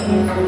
Yeah.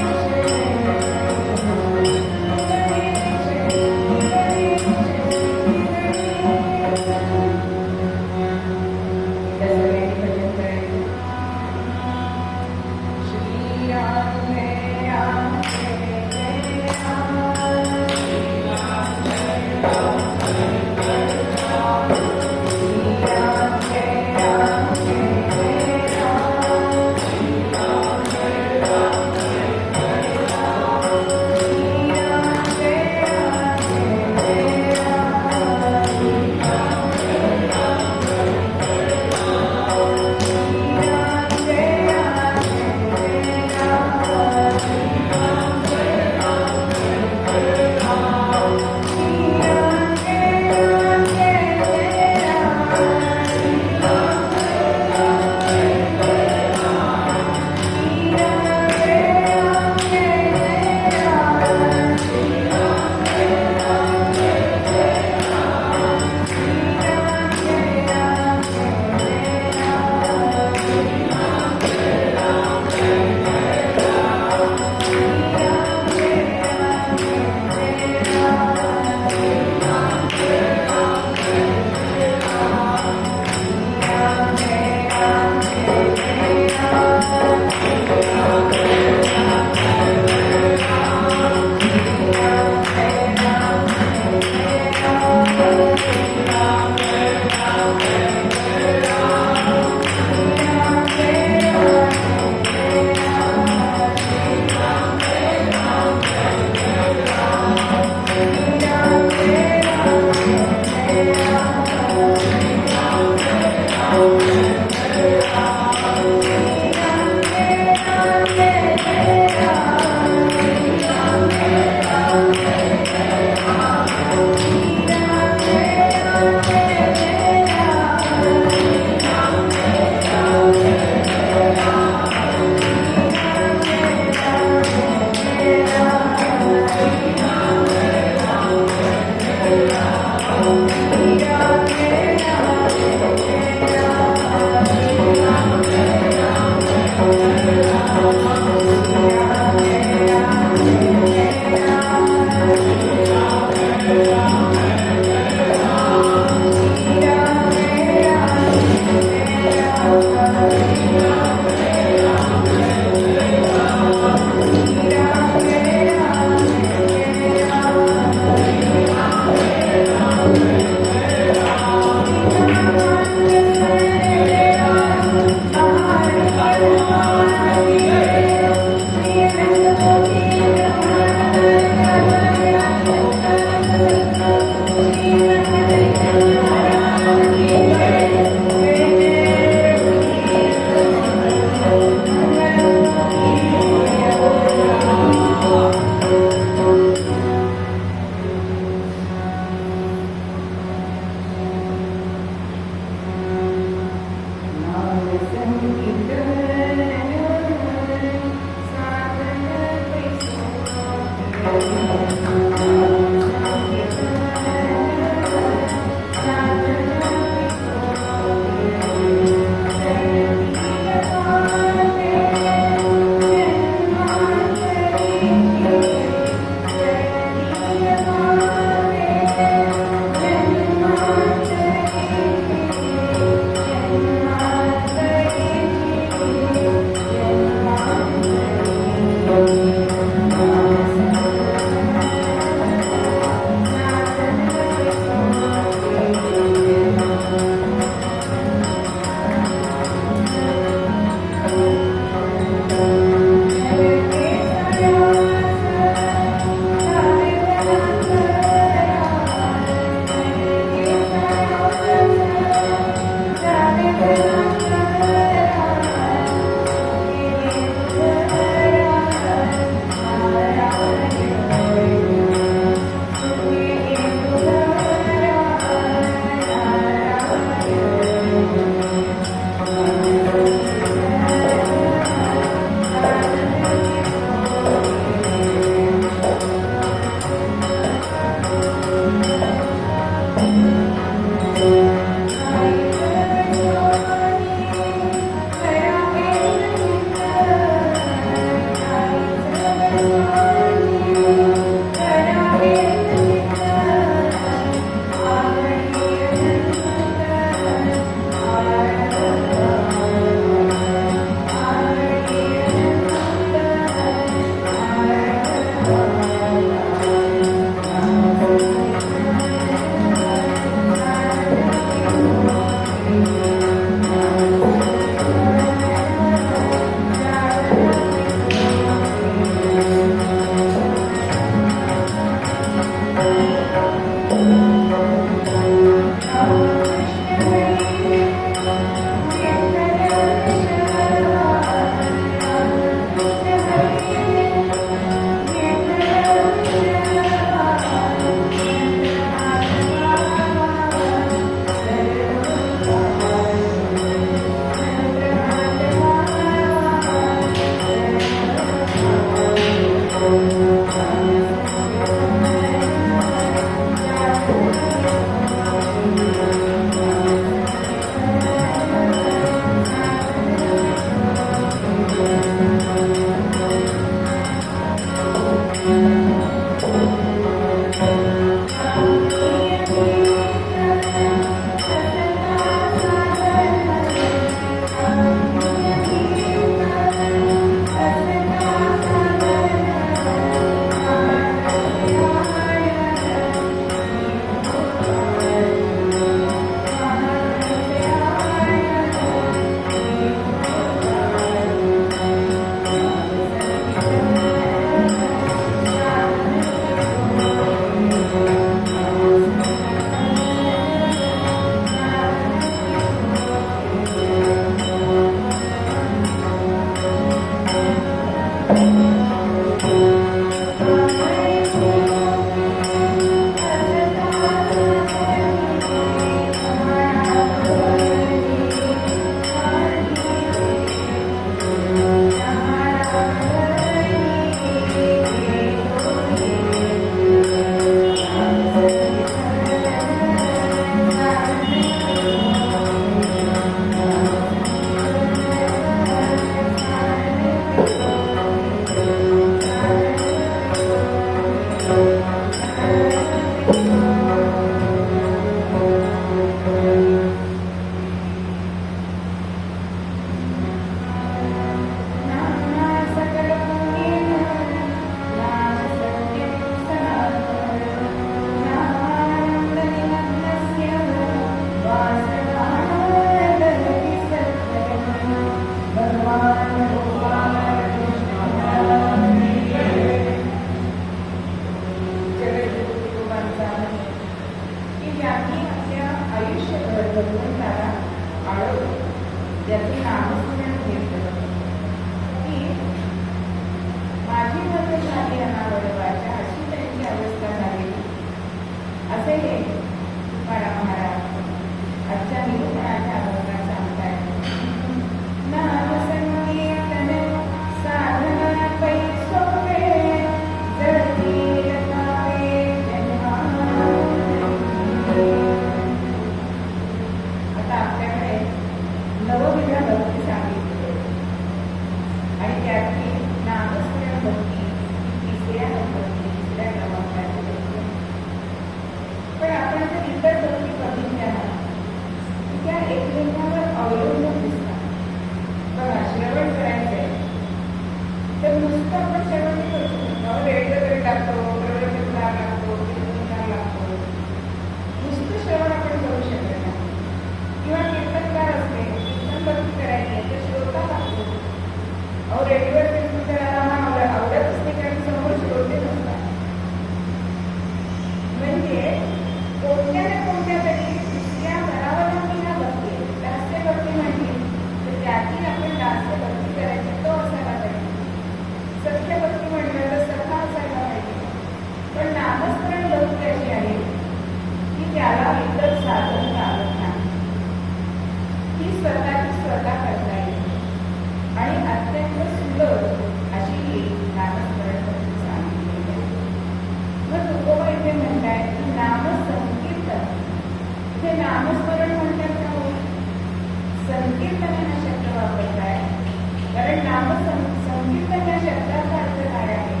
संकीर्तन या शब्दाचा अर्थ काय आहे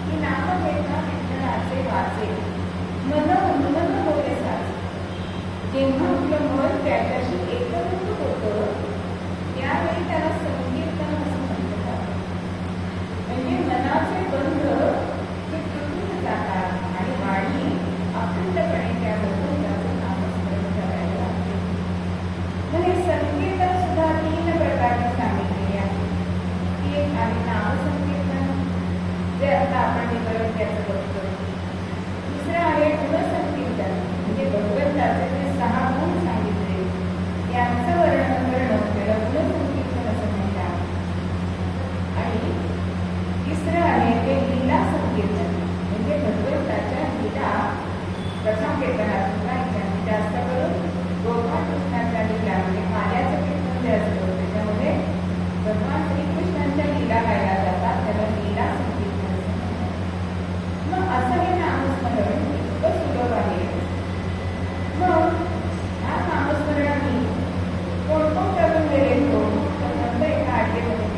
की नाम घेता विठ्ठलाचे वाचे मन उन्मन होते साचे. जेव्हा आपलं मन त्याच्याशी एकरूप होतं त्यावेळी त्याला संकीर्तन असं म्हणतात. म्हणजे मनाचे बंध हे तुटून जातात आणि वाणी अखंडपणे त्याबद्दल त्याचं नामस्मरण करायला लागते. म्हणजे संकीर्तन सुद्धा 3 प्रकारचे सांगितलेले आहे. की एक आहे नामसंकीर्तन, जे आता आपण विवरण त्याचं बघतो. दुसरं आहे गुणसंकीर्तन, म्हणजे भगवंताचे जे 6 गुण सांगितले यांचं वर्णन करणं त्याला गुणसंकीर्तन असं म्हणतात. आणि तिसरं आहे ते लीला संकीर्तन, म्हणजे भगवंताच्या लीला कथा कीर्तनात सुद्धा जास्त करून गोपाळ कृष्णाच्या लीला म्हणजे पाल्याचं कीर्तन जे असतं त्याच्यामध्ये भगवान श्रीकृष्णांच्या लीला गायला जातात, त्याला लीला संकीर्तन असं म्हणतात. मग असं हे नामस्मरण इतकं सुलभ आहे. मग ह्या नामस्मरणाने कोण कोण करून गेले तो तर म्हणतो एका आठवड्यामध्ये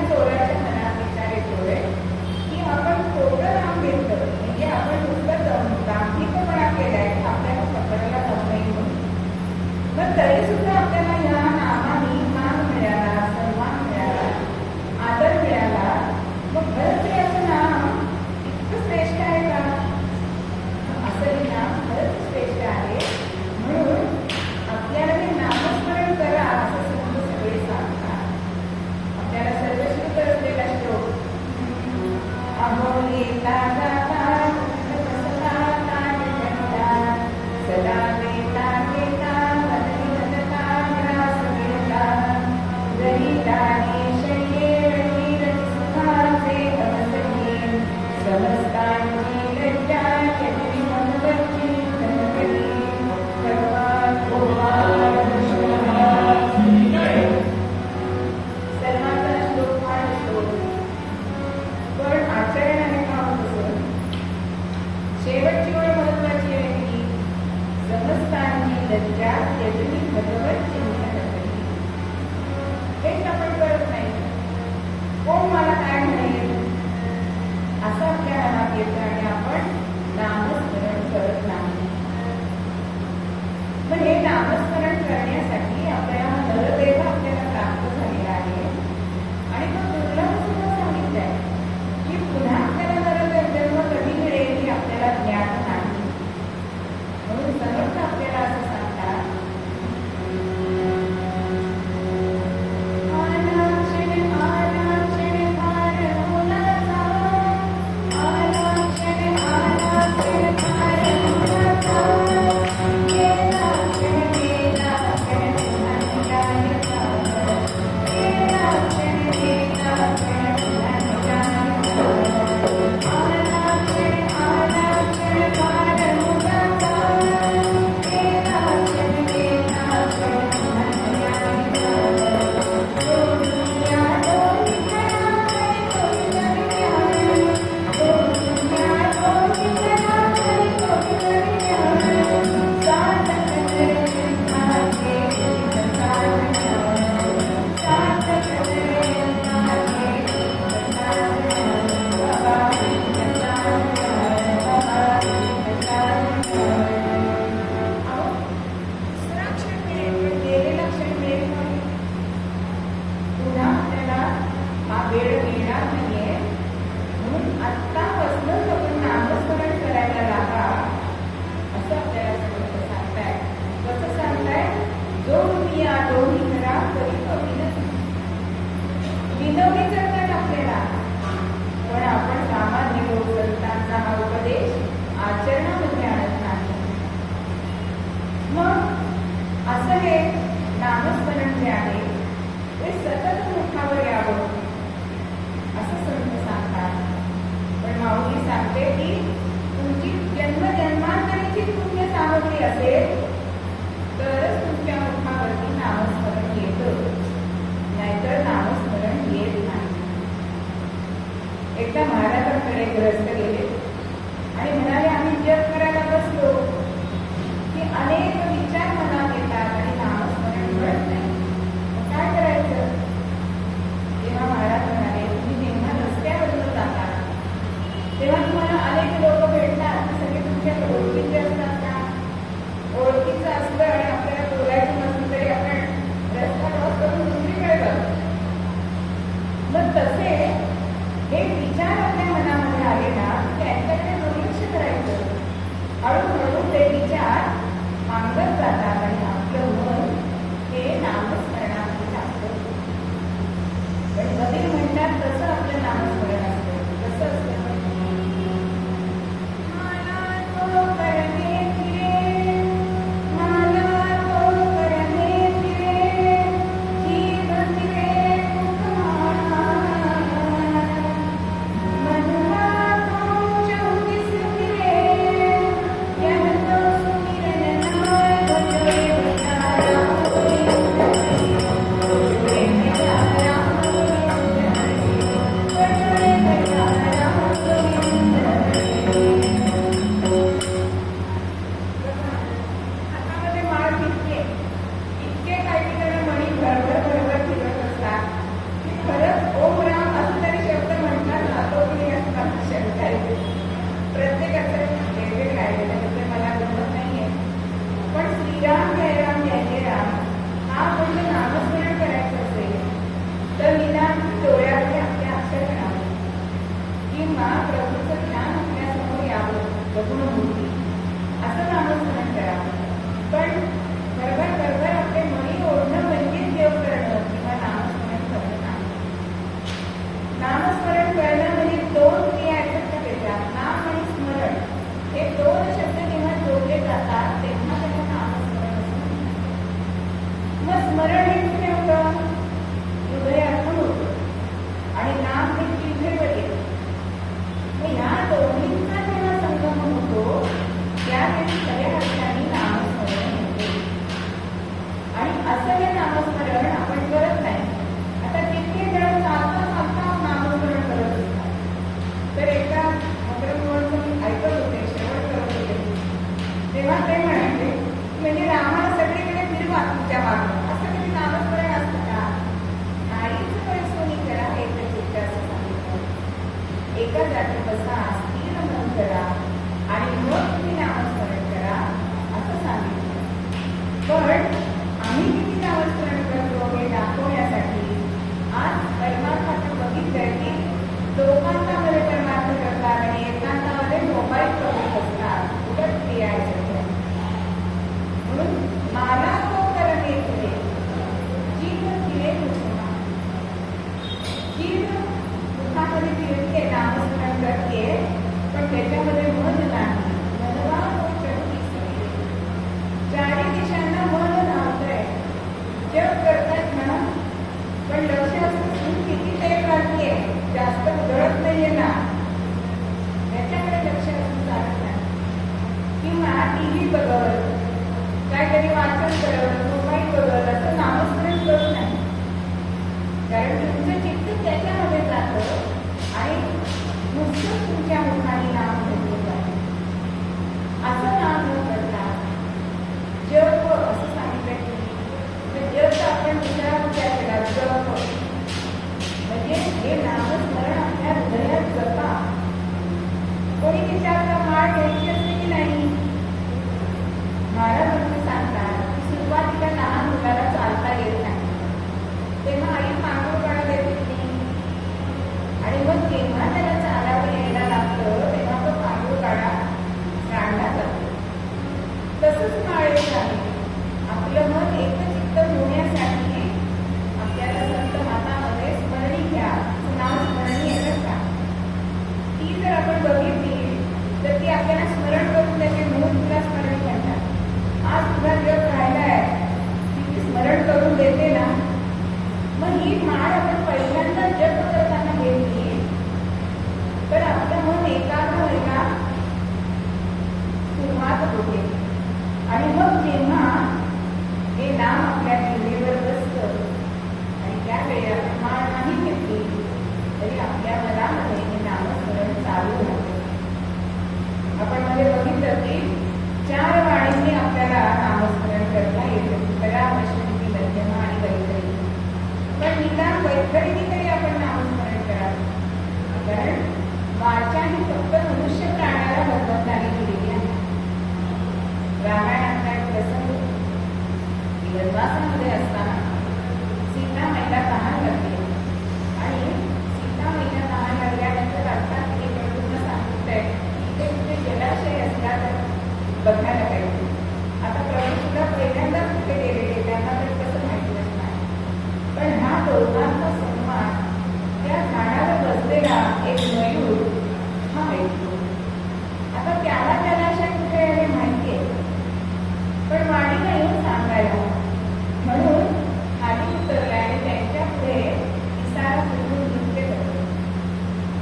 चोराच्या मनात विचार येतोय असं संत सांगतात. पण माऊली सांगते की तुमची जन्मजन्मांतरीची पुण्य सामग्री असेल तरच तुमच्या मुखावरती नामस्मरण येतं, नाहीतर नामस्मरण येत नाही. एकदा महाराजांकडे ग्रस्त गेले आणि म्हणाले, आम्ही जप करायला बसलो की अनेक विचार मनात येतात आणि नामस्मरण घडत नाही, काय करायचं? तेव्हा महाराज म्हणाले, तुम्ही जेव्हा रस्त्यावरून जाता तेव्हा तुम्हाला अनेक लोक भेटतात, सगळे तुमच्या ओळखीचे असतात का? ओळखीचं असलं आणि आपल्याला बोलायचं नसलं तरी आपण रस्ता क्रॉस करून दुसरीकडे जातो. मग तसे हे विचार आपल्या मनामध्ये आले ना, त्यांच्याकडे दुर्लक्ष करायचं. हळूहळू ते विचार मागत जातात आणि आपलं मन हे नामस्मरणामध्ये लागतं. पण कबीर म्हणतात तसं आपलं नामस्मरण असतं. कसं असतं? जास्त उधळत नाही.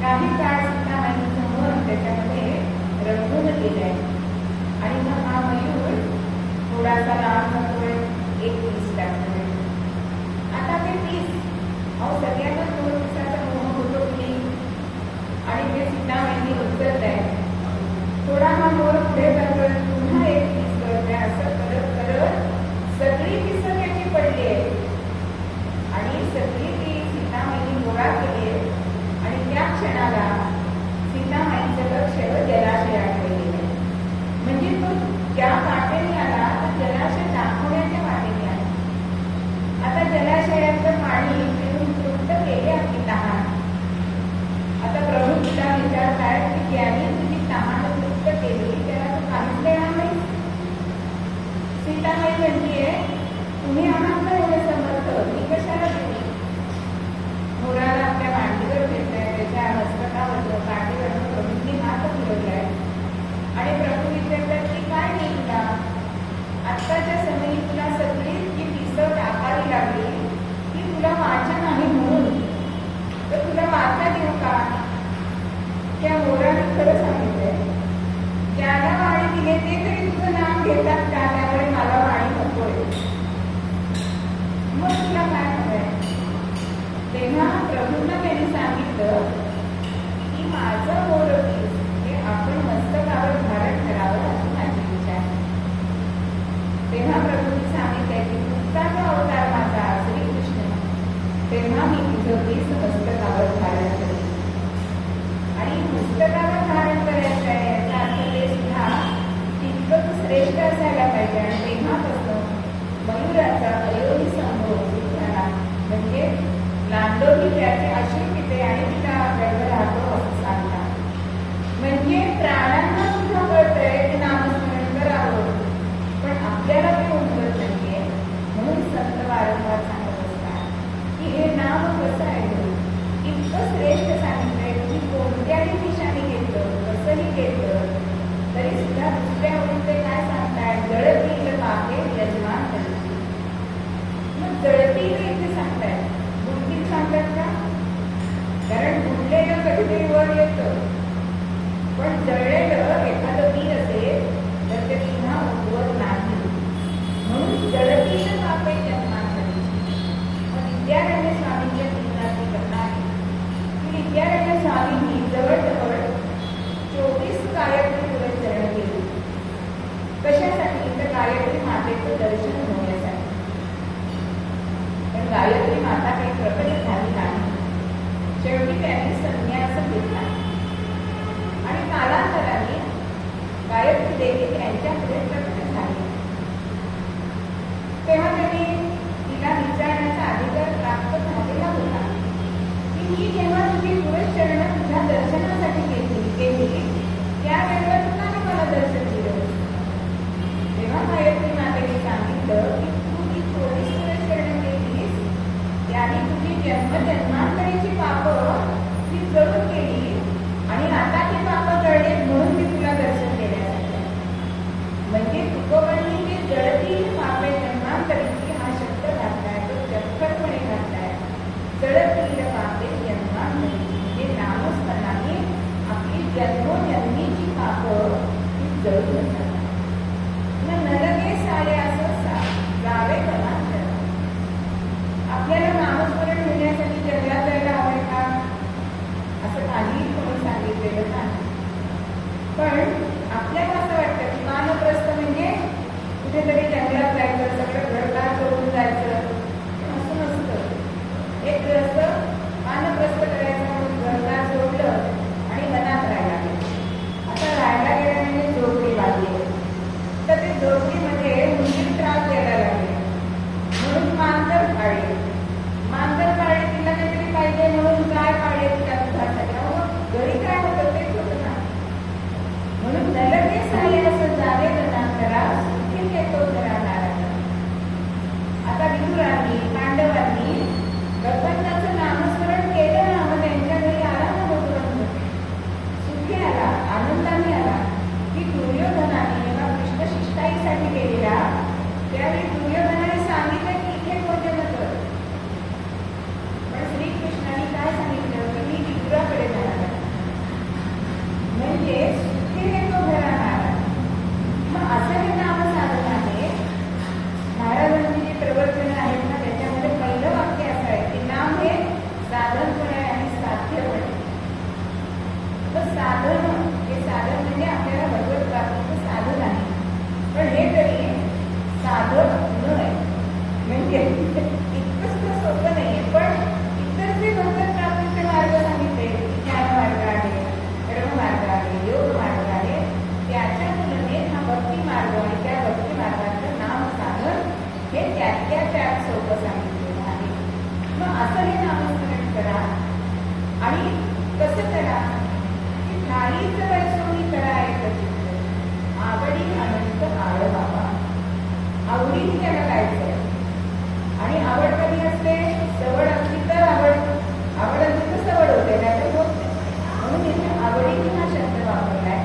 काही काळ सीतामाईचं मन त्याच्यामध्ये रंगून गेलंय. आणि मग हा मयूर थोडासा लांब होतोय, एक पीस टाकतोय. आता ते पीस सगळ्यांना 2 दिवसाचा मोह होतो की, आणि ते सीतामाईने उचलत आहे. थोडा हा मोर पुढे जातोय, पुन्हा एक पीस करतोय. असं करत करत सगळी पिसं त्याची पडली आहे आणि सगळी ती सीतामाईने गोळा केली आहे. आणि त्या क्षणाला सीतामाईचं लक्ष जलाशयाकडे गेलं. म्हणजे तो ज्या वाटेने आला तर जलाशय दाखवण्याच्या वाटेने आला. आता जलाशयाचं पाणी पिऊन तृप्त केले आपली तहान. आता प्रभू तुला विचारतायत की ज्याने तुझी तहान तृप्त केली त्याला तू काहीच देणार नाही. सीतामाई म्हणतीये, तुम्ही आहात ना एवढे समर्थ, मी कशाला देऊ? मोराला आपल्या मांडीवर घेतलाय, त्याच्या मस्तकावर काठीवर प्रभूंनी हात फिरवलाय. आणि प्रभू विचारतात की काय नाही तुला? आत्ताच्या समयी तुला सगळी जी पिसं टाकावी लागली ती तुला माझ्या नाही म्हणून, तर तुला वाचा देऊ का? त्या मोराने खरं सांगितलंय, ज्याला वाणी दिले ते तरी तुझं नाव घेतात का? त्यामुळे मला वाणी नकोय. मग तुला काय हवंय? तेव्हा प्रभूंना त्यांनी सांगितलं की माझं मोरपीस हे आपण मस्तकावर धारण करावं अशी माझी इच्छा आहे. तेव्हा प्रभूंनी सांगितलंय की तुझा जो अवतार माझा श्रीकृष्ण, तेव्हा मी तुझं पीस मस्तकावर धारण करेन. आणि पुस्तकावर धारण करायचं आहे याचा अर्थ ते सुद्धा तितकंच श्रेष्ठ असायला पाहिजे. आणि तेव्हापासून मयूराचा अयोनी संभोग झाला. म्हणजे लांडोही त्याचे अशी पिते आणि तिला गर्भ राहतो असं सांगतात. म्हणजे प्राण्यांना सुद्धा कळतंय की नामस्मरण करावं, पण आपल्याला ते उमगत नाहीये. म्हणून संत वारंवार सांगत असतात की हे नाम कसं आहे, इतकं श्रेष्ठ सांगितलंय की कोणत्याही दिशाने घेतलं, कसंही घेतलं तरी सुद्धा दुसऱ्या ओळीत ते काय सांगतायत, जळतील पापे यजमान तरी. मग जळतील इथे सांगतायत, बुडतील सांगतात का? कारण बुडलेलं कधीतरी वर येतं, पण जळलेलं एखादं वीर असेल तर ते पुन्हा उगवत नाही. म्हणून जळतील पापे यजमान तरी. मग विद्यारण्य स्वामींच्या जीवनाची घटना आहे. विद्यारण्य स्वामींनी जवळजवळ 24 गायत्री पुरस्चरण केली. कशासाठी? तर गायत्री मातेचं दर्शन होण्यासाठी. पण गायत्री माता काही प्रकट झाली नाही. शेवटी त्यांनी संन्यास घेतला आणि कालांतराने गायत्री देवी त्यांच्यापुढे प्रकट झाली. तेव्हा त्यांनी तिला विचारण्याचा अधिकार प्राप्त झालेला होता. मी जेव्हा तुझी पुरस्चरण तुझ्या दर्शनासाठी केली त्यावेळेला तुला मला दर्शन दिलं. तेव्हा गायत्री मातेने सांगितलं की तू जी 24 पुरस्चरण केलीस त्याने तुझी जन्मजन्मांतरीची पापं ती जळून गेली आणि आता ती पापं जळली म्हणून मी तुला दर्शन देण्यासाठी. म्हणजे तुकोबांनी जे जळतील पापे जन्मांतरीची हा शब्द घातलाय, तो चक्करपणे घातलाय. जळतील पापे जन्मांतरीची म्हणजे नामस्मरणाने आपली जन्मोजन्मीची पापं ती जळून जातात. मग नरके सारे असं जावे कलांतर. आपल्याला नामस्मरण होण्यासाठी जंगलात जायला हवंय का? असं काहीही कोणी सांगितलेलं नाही. पण आपल्याला असं वाटतं की वानप्रस्थ म्हणजे कुठेतरी जंगलात जायचं, सगळं घरदार सोडून जायचं, असं नसतं. एक ग्रस्त वानप्रस्थ करायचं म्हणून घरदार सोडलं आणि वनात राहायला गेलं. आता राहायला गेलं म्हणजे झोपडी बांधली, तर ते झोपडीमध्ये मुलीला त्रास द्यायला लागले म्हणून मांजर पाळले. मांजर पाळले, तिला काहीतरी पाहिजे म्हणून काय पाळले तिला दुधासाठी. घरी काय होतं तेच होतं ना. म्हणून नरके सारे असं जावे जनांतरा सुखी येतो घरादाराला. आता विदुरांनी पांडवांनी प्रपंचाचं नाव साधन, हे साधन म्हणजे आपल्याला भगवत प्राप्तीचं साधन आहे. पण हे तरी साधन न आहे, म्हणजे इतकंच तर सोपं नाही आहे. पण इतर जे भगवत प्राप्तीचे मार्ग सांगितले, ज्ञान मार्ग आहे, कर्म मार्ग आहे, योग मार्ग आहे, त्याच्या तुलनेत हा भक्ती मार्ग आणि त्या भक्ती मार्गाचं नाम साधन हे त्यात सोपं सांगितलेलं आहे. मग असं हे नामस्मरण करा. आणि कसं करा की नाहीच वैसोनी करा एक चित्त आवडी अनंत आळ बाबा. आवडीने त्याला जायचंय. आणि आवड कधी असते? सवड असली तर आवड असली तर सवड होते, नाही तर होत नाही. म्हणून इथे आवडीने हा शब्द वापरलाय.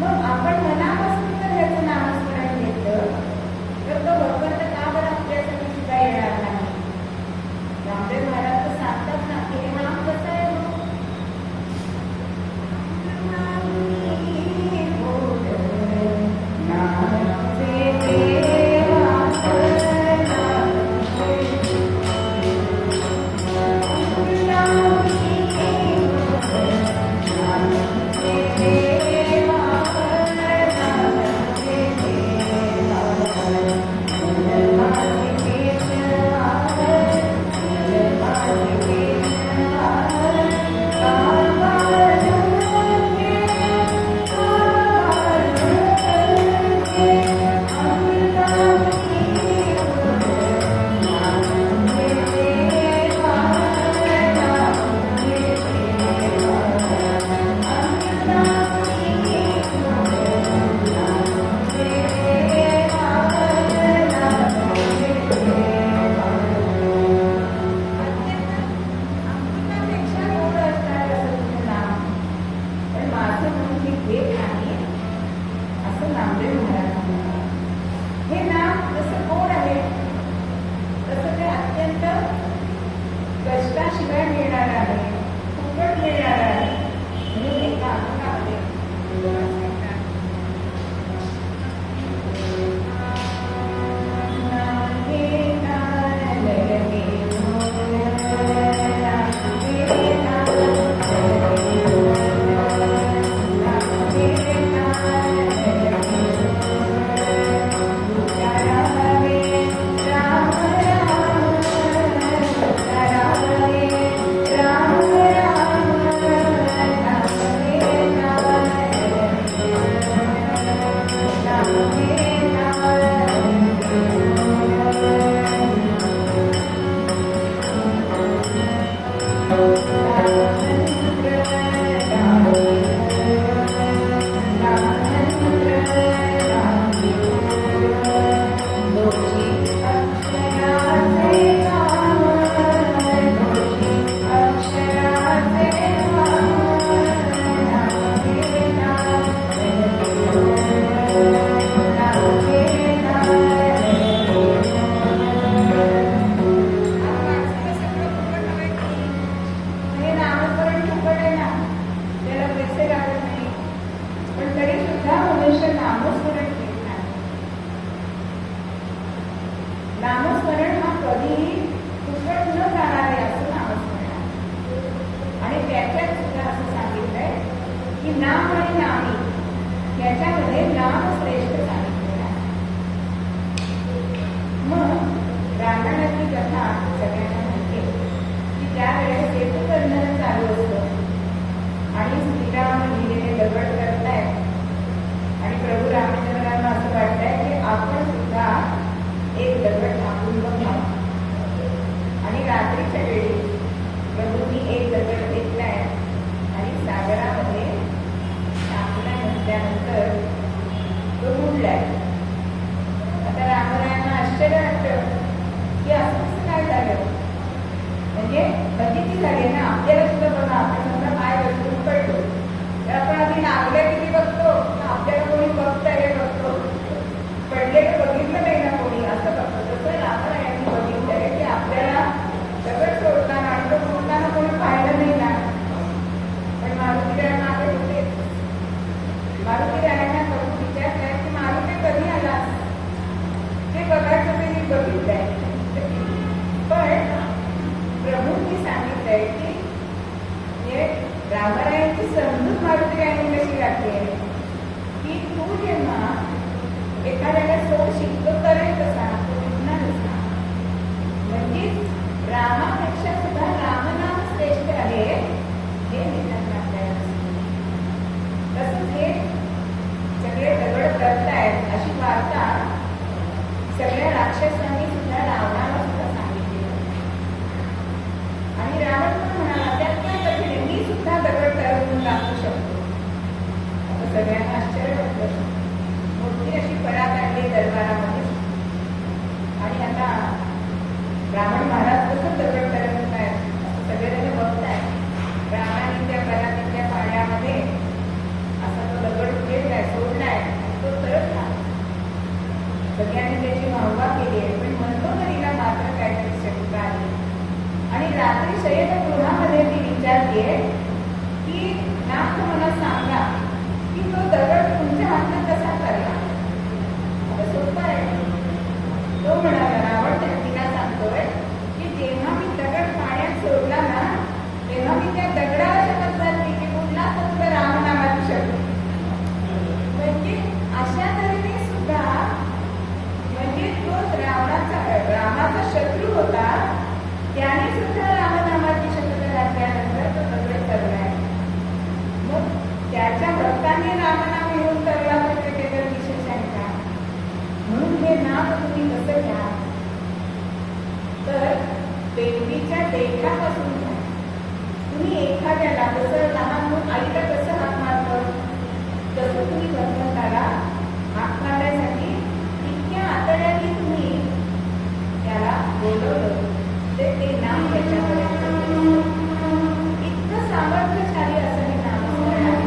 मग आपण मनापासून जर ह्याचं नामस्मरण घेतलं तर तो भगवंत का बरं आपल्यासाठी सुद्धा येणार नाही? रामदेव महाराज तर सांगतात ना की हे नाम कसं आहे? नामस्मरण हा कधीही फुकट न जाणारे असं नामस्मरण आहे. आणि त्याच्यात सुद्धा असं सांगितलंय की नाम आणि नामी याच्यामध्ये नाम श्रेष्ठ सांगितलेलं आहे. मग रामायणाची कथा सगळ्यांना माहिती आहे की त्यावेळेस सेतुबंधन चालू असतं आणि श्रीराम लिहिलेले दगड करतायत आणि प्रभू रामचंद्रांना असं वाटतंय की आपण सुद्धा एक दगड टाकून बघावा. आणि रात्रीच्या वेळी प्रभूंनी एक दगड घेतलाय आणि सागरामध्ये टाकला. नसल्यानंतर तो बुडलाय. आता रामरायांना आश्चर्य वाटतं की असं कसं काय झालं, म्हणजे भीती झाली ना. आपल्याला सुद्धा बघा, आपण समजा पाय वस्तू पडलो तर आपण आधी लागल्या किती बघतो, आपल्याला कोणी बघता हे बघतो, पडलेलं बघितलं नाही ना कोणी असं बघतो. तसं आहे की तू जेव्हा एखाद्याला सोड शिकतो करेल कसा तो विकणार कसा. म्हणजेच रामापेक्षा सुद्धा रामनाम श्रेष्ठ आहे हे निदान आपल्याला. तसंच हे सगळे दगड करतायत अशी वार्ता सगळ्या राक्षसांनी सुद्धा रावणाला सुद्धा सांगितली. आणि रावण पण म्हणाला त्यात काय कठीण आहे, मी सुद्धा दगड करून टाकू शकतो. आता सगळ्यांना आश्चर्य वाटलं. मोठी अशी परात आणली दरबारामध्ये आणि आता रावण महाराज कसं दगड करत आहेत असं सगळेजण बघताय. रावणाने त्या परातीच्या पाण्यामध्ये असा तो दगड उचललाय, सोडलाय, तो तरतला. सगळ्यांनी त्याची वाहवा केली आहे, पण मंदोदरीला मात्र काहीतरी शंका आली. आणि रात्री शयनगृहामध्ये ती विचारते की नाथ मला सांगा की तो दगड तुमच्या हातात कसा करला. आता सोपं आहे. तो म्हणाला, रावण तिला सांगतोय की जेव्हा मी दगड पाण्यात सोडला ना तेव्हा मी त्या दगडाला शपथ घातली की कुठला फक्त रामनामाची शपथ. म्हणजे अशा तऱ्हेने सुद्धा म्हणजे तो रामाचा शत्रू होता त्याने सुद्धा रामनामाची शपथ घातल्यानंतर तो दगड करलाय. मग त्याच्या भक्तांनी रामनाम घेऊन करला तर त्याच्यात विशेष आहे का. म्हणून हे नाम तुम्ही कसं घ्या तर बेंबीच्या देठापासून घ्या. तुम्ही एखाद्याला जसं लहान मुलं आईला कसं हाक मारतं तसं तुम्ही भगवंताला हाक मारण्यासाठी इतक्या आतड्याने तुम्ही त्याला बोलवलं तर ते नाम त्याच्यापर्यंत इतकं सामर्थ्यशाली असं हे नामस्मरण आहे.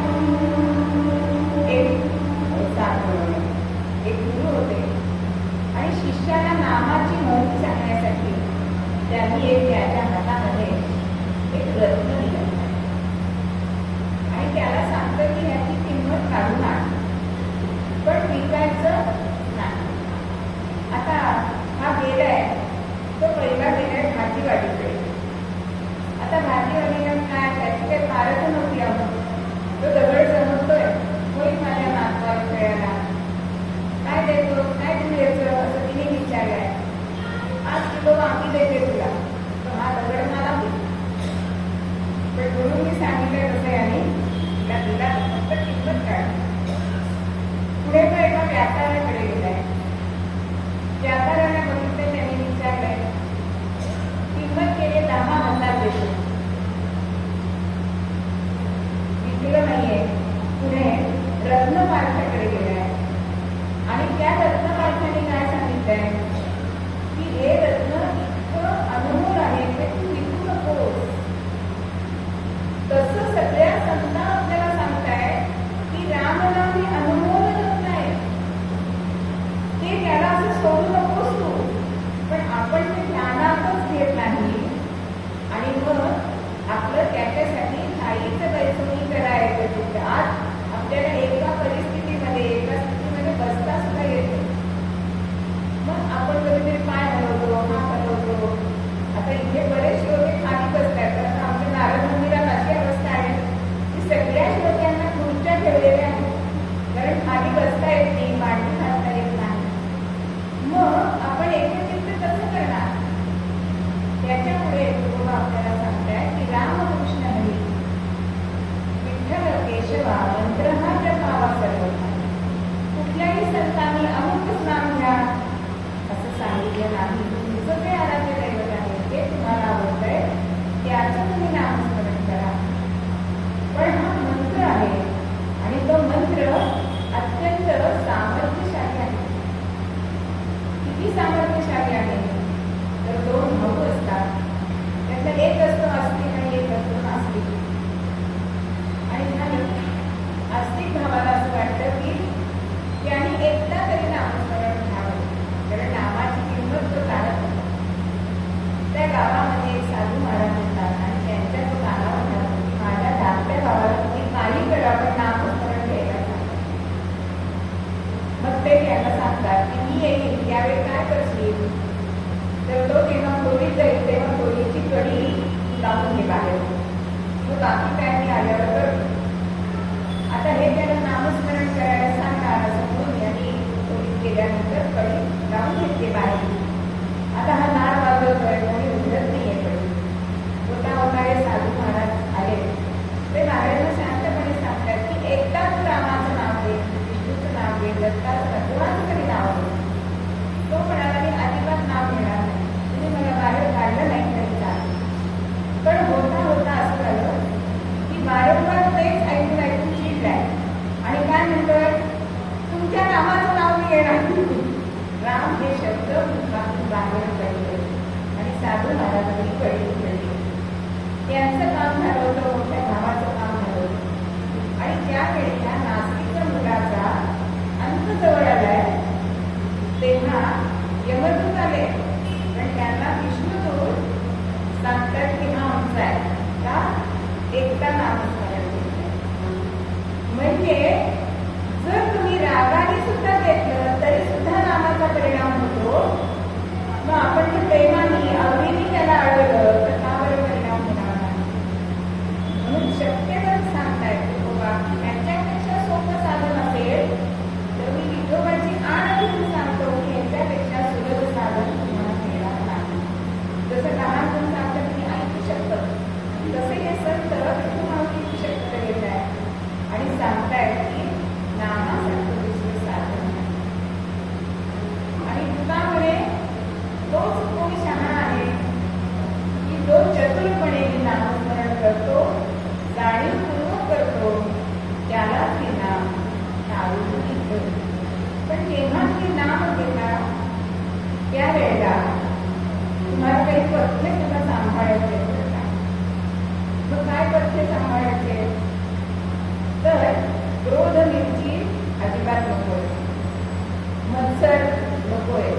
एक गुरु होते आणि शिष्याला नामाची महती सांगण्यासाठी त्यांनी एक त्याच्या हातामध्ये एक रत्न दिलं आणि त्याला सांगतं की ह्याची किंमत काढून आण पण विकायचं नाही. आता हा गेलाय तो पहिला गेलाय भाजीवाडीकडे. आता भाजीवाडीला काय त्याची काही फारच नव्हती आवड. तो दगड जमवतोय होईल माझ्या नातवाला खेळायला काय देतो काय तू यायचं असं तिने विचारलंय. 5 किलो वांगी देते तुला तर हा दगड मला दे. पण गुरुंनी सांगितलं कसं याने तिला दिला फक्त किंमत काढ. पुढे तो एका व्यापाऱ्याकडे गेलाय. व्यापाऱ्याला बघितलं त्याने विचारलंय किंमत केली 10,000 देतो. विकलं नाहीये. पुढे रत्नपारख्याकडे गेलाय आणि त्या रत्नपारख्याने काय सांगितलंय की हे रत्न इतकं अनमोल आहे ते तू विकू नकोस. तसं सगळ्या संतांना आपल्याला सांगताय की रामनाम हे अनमोल रत्न आहे ते त्याला असं सोडू नकोस तू. पण आपण ते ध्यानातच घेत नाही आणि मग आपलं त्याच्यासाठी घाईचं बैसोनी करायचं. आज आपल्याला एका परिस्थितीमध्ये एका स्थितीमध्ये बसता सुद्धा येतो. मग आपण कधीतरी पाय हलवतो हात हलवतो. आता इथे बरेच श्रोते खाली बसतात कारण आमच्या नारद मंदिरात अशी अवस्था आहे की सगळ्या श्रोत्यांना खुर्च्या ठेवलेल्या आहेत कारण खाली बसता येत नाही, मांडी घालता येत नाही. मग आपण एकचित्त कसं करणार. त्याच्यामुळे गुरु आपल्याला सांगताय की रामकृष्ण हरी विठ्ठल केशवा मंत्र हा जपावा सर्व. कुठल्याही संतांनी अमुकच नाम घ्या असं सांगितलं नाही. तुमचं जे आराध्य दैवत आहे ते तुम्हाला आवडतंय त्याचं तुम्ही नामस्मरण करा. पण हा मंत्र नारायण शांतपणे सांगतात की एकदा तू रामाचं नाव घे, विष्णूचं नाव घे, दत्ताचं नाव, कोणाचं तरी नाव घे. तो म्हणाला मी अजिबात नाव घेणार नाही, तुम्ही मला बाहेर काढलं नाही तरी चालेल. पण होता होता असं झालं की वारंवार तेच ऐकून ऐकून चिडलाय आणि काय म्हणतोय, तुमच्या रामाचं नाव मी घेणार. राम हे शब्द मुखातून बाहेर पडले आणि साधू महाराजांनी पडली पडली. त्यांचं काम झालं होतं, मोठ्या भावाचं काम झालं होतं. आणि ज्यावेळी त्या नास्तिक मुलाचा अंत जवळ आलाय तेव्हा यमदूत आले, पण त्यांना विष्णुदूत सांगतात की हा आमचा आहे का, एकदा नामस्मरण म्हणजे जर तुम्ही रागाने सुद्धा घेतलं तरी सुद्धा नामाचा परिणाम होतो. मग आपण ते प्रेमाने आवडीने त्याला अडवलं तर का बरं परिणाम होणार नाही. म्हणून शक्यतो सांगतायत की बाबा यांच्यापेक्षा सोपं साधन असेल तर मी विठोबाची आण सांगतो की यांच्यापेक्षा सुलभ साधन तुम्हाला मिळणार नाही. जसं लहान मुलं सांगतात की ऐकू शकतं, तसे हे संत तुम्हाला किती शक्य घेत आहे आणि सांगतायत की नामासारखं दुसरं साधन नाही. आणि तुकामुळे तोच कोणी शहाणा आहे की जो चतुरपणे नामस्मरण करतो, जाणीवपूर्वक करतो, त्याला ते नाम टाळून घेतो. पण जेव्हा ते नाम घेतात त्यावेळेला तुम्हाला काही पथ्य सुद्धा सांभाळायचे असतात. मग काय पथ्य सांभाळायचे तर क्रोध मिरची अजिबात नकोय, मत्सर नकोय.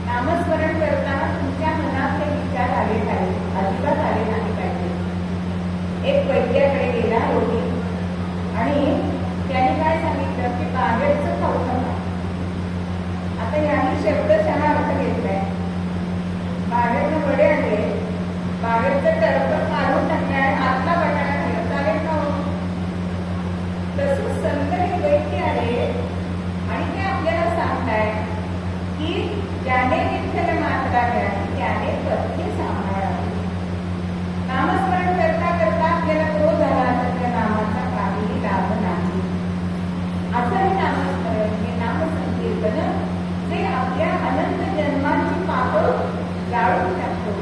नामस्मरण करताना तुमच्या मनात हे विचार आले पाहिजे, अजिबात आले नाही पाहिजे. एक वैद्याकडे गेला रोगी आणि त्याने काय सांगितलं की बाहेरचं खाऊ नका. आता याने शब्दशः अर्थ घेतलाय, बाहेरनं वडे आणले, बाहेरचं टरक काढून टाकले आणि आतला बटाटा खाल्ला, चालेल का हो? तसंच संत हे वैद्य आले आणि ते आपल्याला सांगताय की ज्याने विठ्ठल मात्रा घ्या त्याने पथ्य सांभाळावे. नामस्मरण करता करता आपल्याला क्रोध झाला तर त्या नामाचा काहीही लाभ नाही. असं हे नामस्मरण, हे नामसंकीर्तन जे आपल्या अनंत जन्मांची पापं जाळून टाकतो.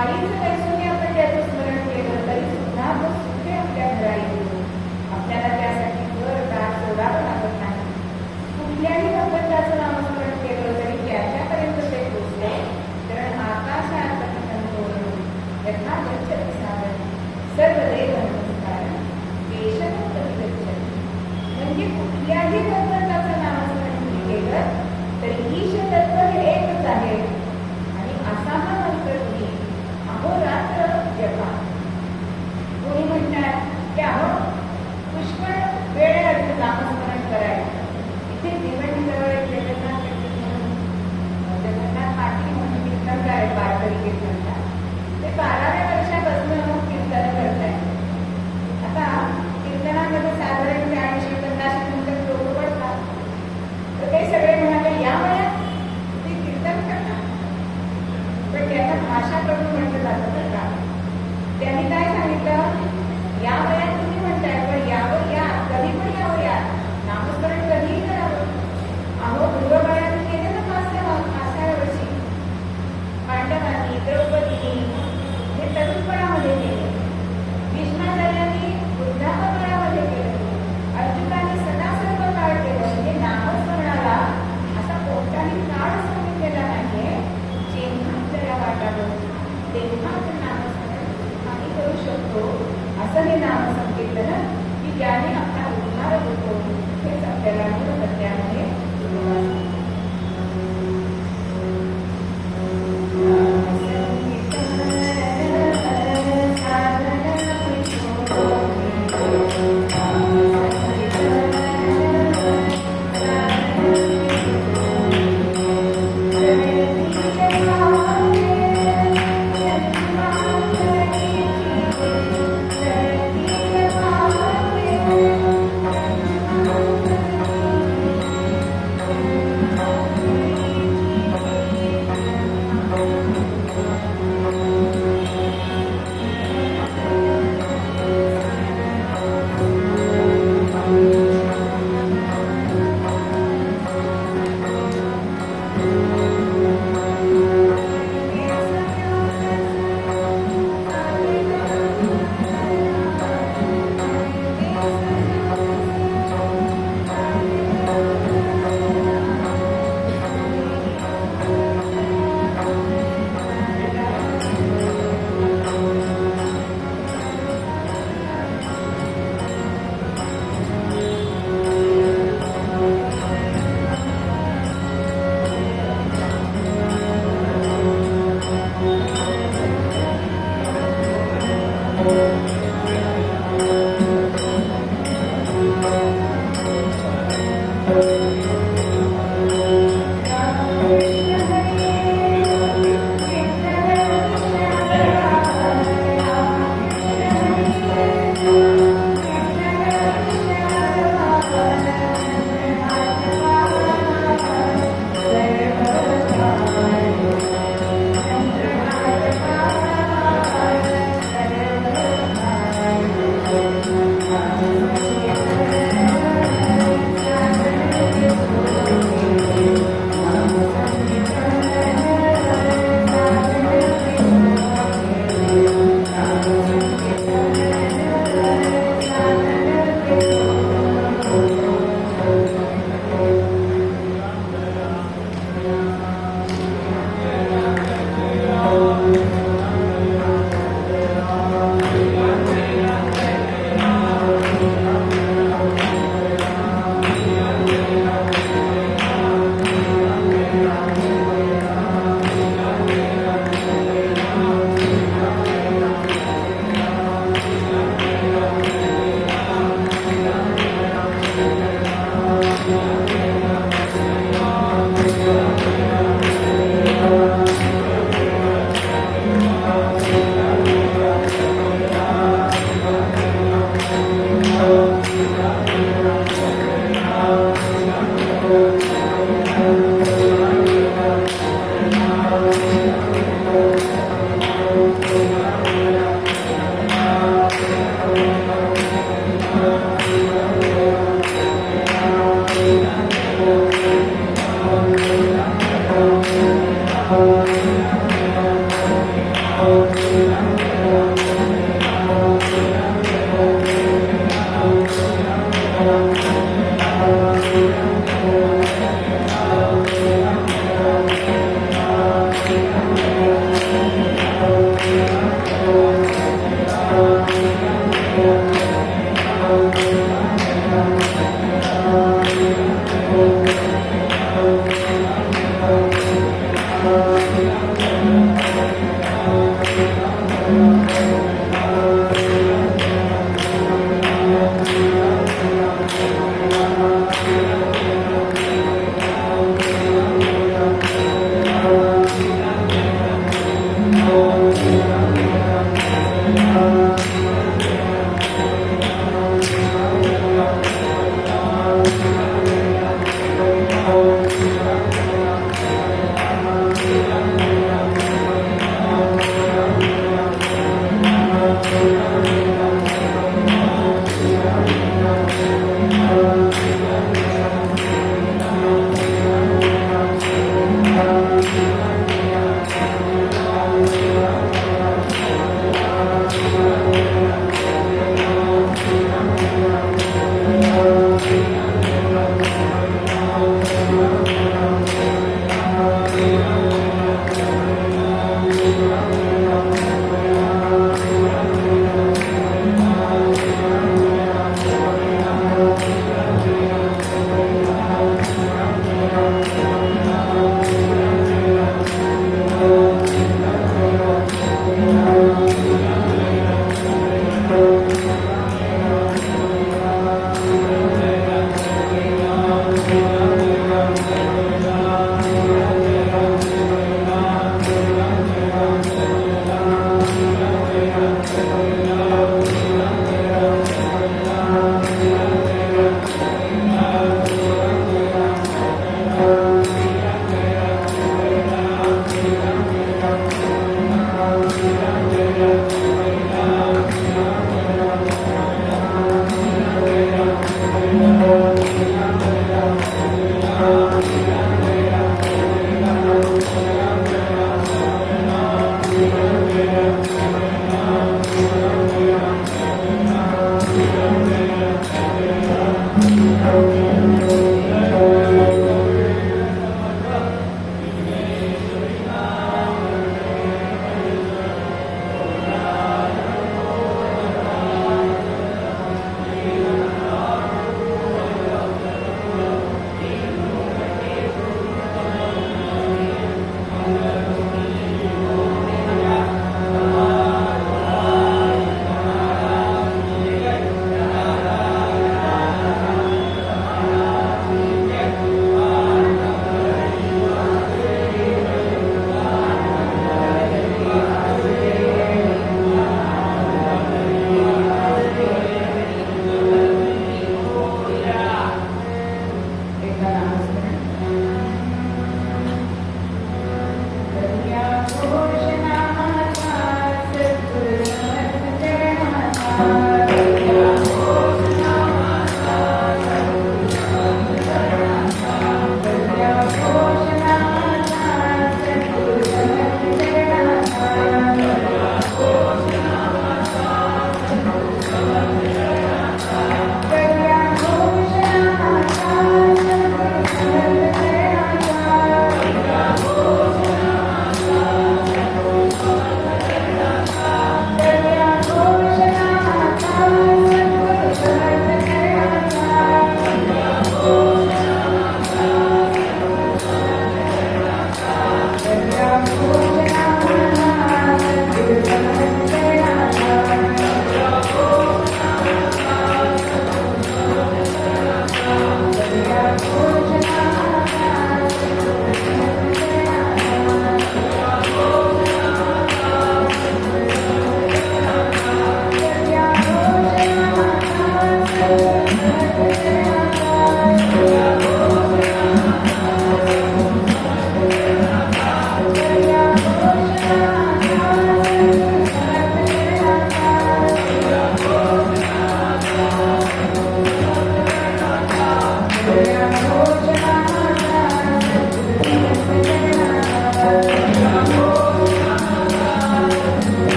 आईचं पैसून आपण त्याचं स्मरण केलं तरी सुद्धा मग सुखे आपल्या घरा येतो. आपल्याला त्यासाठी घर दार सोडावं लागत नाही. कुठल्याही भगवंताचं नामस्मरण केलं तरी त्याच्यापर्यंत ते पोचले, कारण आकाशात यथा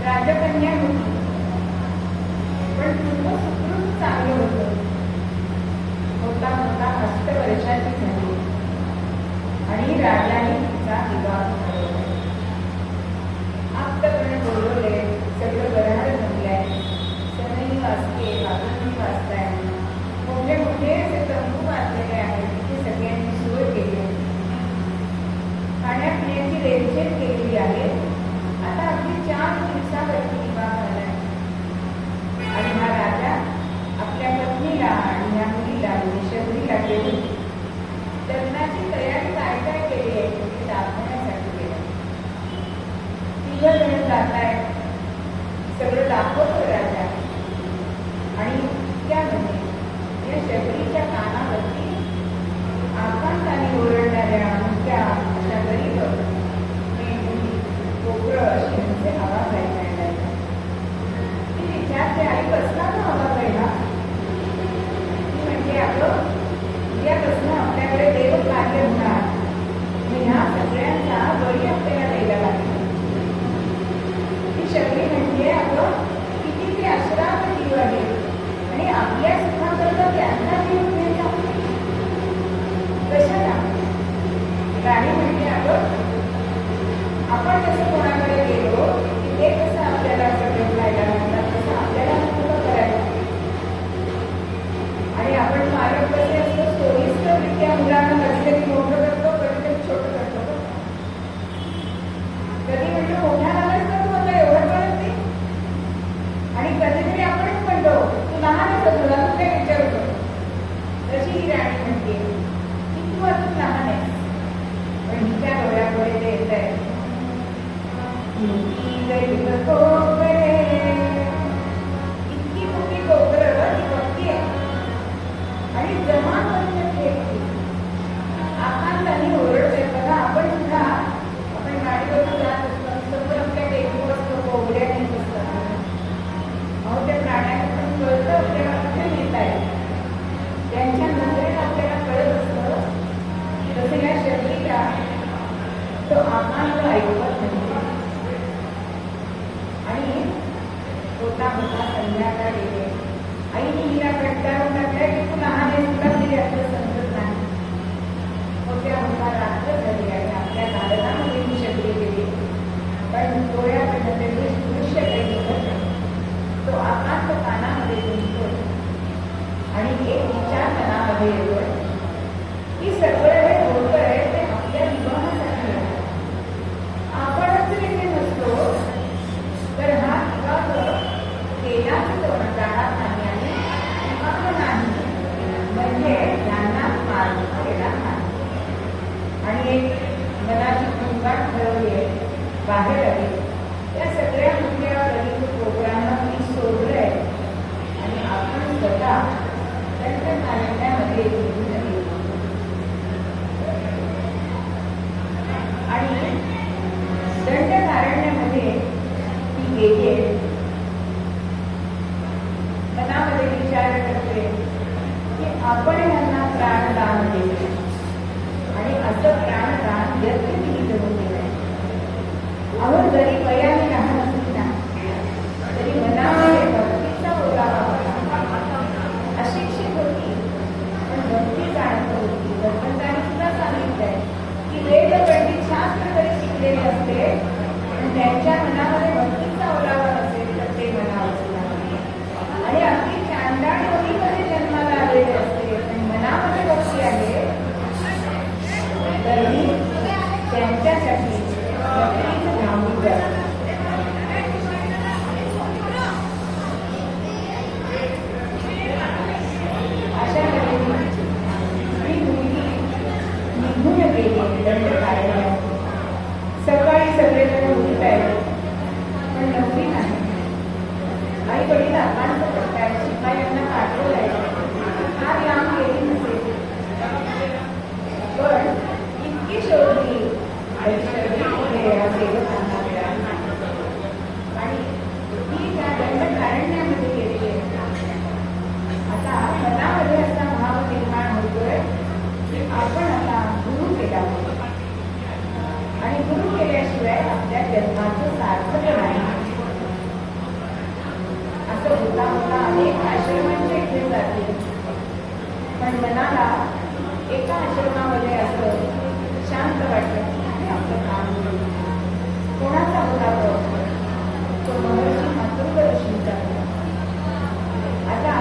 राजकन्या होती, पण तुझं सुखरूप चांगलं होतं. होता होता अष्टवर्षाची झाली आणि राजाने तिचा विवाह ठरवला. आप्तपणे बोलवले, सगळं बरहार जमलंय, सनई वाजते, वाजवणी वाजताय, मोठे मोठे असे तंबू बांधलेले आहेत, तिथे सगळ्यांनी सोय केली आहे, खाण्यापिण्याची रेलचेल केलेली आहे. आता अगदी 4 दिवसावरती विवाह झालाय आणि हा राजा आपल्या पत्नीला आणि या मुलीला शबरीला घेऊन लग्नाची तयारी काय काय केली आहे ते दाखवण्यासाठी केलं. 3 जण जात आहेत, सगळं दाखवतो राजा. आणि त्यामध्ये या शबरीच्या कानावरती आकांताने ओरडणाऱ्या मुक्या अशा गरीब कोकरचे आवाज ऐकायला लागला. ती विचारते, आई कसला ना आवाज आहे? ती म्हणते, अगं उद्यापासून आपल्याकडे देव कार्य होणार, ह्या सगळ्यांचा बळी आपल्याला द्यायला लागेल. ती शबरी म्हणते, अगं किती ते अश्राप जीव आहे आणि आपल्या सुखाकरता त्यांचा जीव घ्यायचा कशाला? राणी म्हणते, अगं आपण जसं कोणाकडे गेलो की ते कसं आपल्याला सगळं खायला म्हणतात तसं आपल्याला नको करायचं. आणि आपण मालक कसे असतो, सोयीस्कररित्या मुलांना कधीतरी मोठं करतो, कधीतरी छोटं करतो. कधी म्हणतो मोठ्या लागायचं तू आता एवढं कळत नाही, आणि कधीतरी आपणच म्हणतो तू लहान असतो, तुला तू काय विचारतो. तशी ही राणी म्हणते की तू अजून लहान आहे, पण हिच्या डोळ्यापुढे ते येत आहे. इतकी मोठी कोकरं ती बघतीये आणि जमा करून फेकते. आकांताने ओरडते. बघा आपण सुद्धा आपण गाडीवरून जात असतो, समोर आपल्या टेम्पो असतो, कोंबड्या नेत असतात. अहो त्या प्राण्यांना पण कळतं आपल्याला कुठे नेत आहे, त्यांच्या नजरेत आपल्याला कळत असतं. तसं या शबरीला तो आकांत ऐकत नाही. आणि होता होता संध्याकाळ गेले. आईने हिला कंटाळून टाकलाय की तू लहान आहे, तुला तरी आपलं समजत नाही. होत्या होता रात्र झाली आणि आपल्या दालनामध्ये ही शबरी गेली, पण डोळ्याकडनं ते दृश्य काही दिसत नाही. तो आकांत कानामध्ये गुंजतो आणि एक विचार मनामध्ये येतोय की सगळं हे होतंय ते आपल्या विवाहासाठी आहे. आपणच जर इथे नसतो तर हा विवाह केलाच जाणार नाही आणि विवाह नाही म्हणजे त्यांना मार्ग केला नाही. आणि एक मनाची गुंगाट ठरवली आहे, बाहेर आली. त्या सगळ्या मुख्या गरीब प्रोग्रामला मी सोडलंय आणि आपण स्वतः दंडकारण्यामध्ये घेऊन गेलो. आणि दंडकारण्यामध्ये ती गेली. मनामध्ये विचार करते की आपण यांना प्राणदान दिले आणि असं प्राणदान व्यर्थ केली होऊन गेलंय. अहो जरी वयाने लहान असली ना तरी मनामध्ये भक्तीचा ओलावा होता. अशिक्षित होती पण भक्ती जाणत होती. भगवंताने सुद्धा सांगितलंय की वेद पंडित शास्त्र जरी शिकलेले असते पण त्यांच्या मनामध्ये भक्तीचा ओलावा नसेल तर ते मनावर आणि अगदी चांडाळ योनीमध्ये जन्माला आलेले असते पण मनामध्ये भक्ती आहे तर मी त्यांच्यासाठी भक्तीचं धावून जातो. अशा तऱ्हेने ही मुलगी जन्माचं सार्थक नाही. असं होता होता अनेक आश्रमांचे इथे जाते, पण मनाला एका आश्रमामध्ये असं शांत वाटलं की आपलं काम होईल. कोणाचा होता तो महर्षी मातृंग ऋषींचा. आता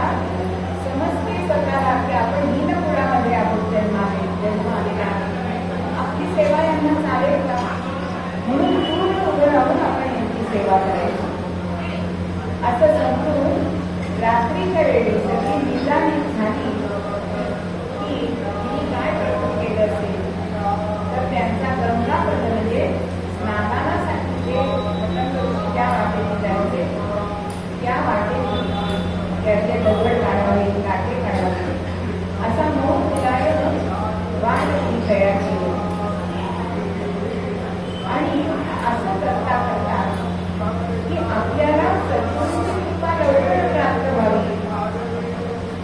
समजते स्वतःला की आपण हीनकुळामध्ये आहोत, जन्म आलेला आहे. आपली सेवा यांना चालेल का? म्हणून पूर्ण उभं राहून आपण यांची सेवा करायची. असं समजून रात्रीच्या वेळी सगळी निजानीत झाली की मी काय कर्म केलं असेल तर त्यांचा गंगापद म्हणजे स्नानासाठी जे त्या वाटेने जायचे त्या वाटेने त्याचे दगड काढावे, काटे काढावे असा मौन मुलायम वाट तयार केली. आणि असं करता करता की आपल्याला सद्गुरूंची कृपा लवकर प्राप्त व्हावी.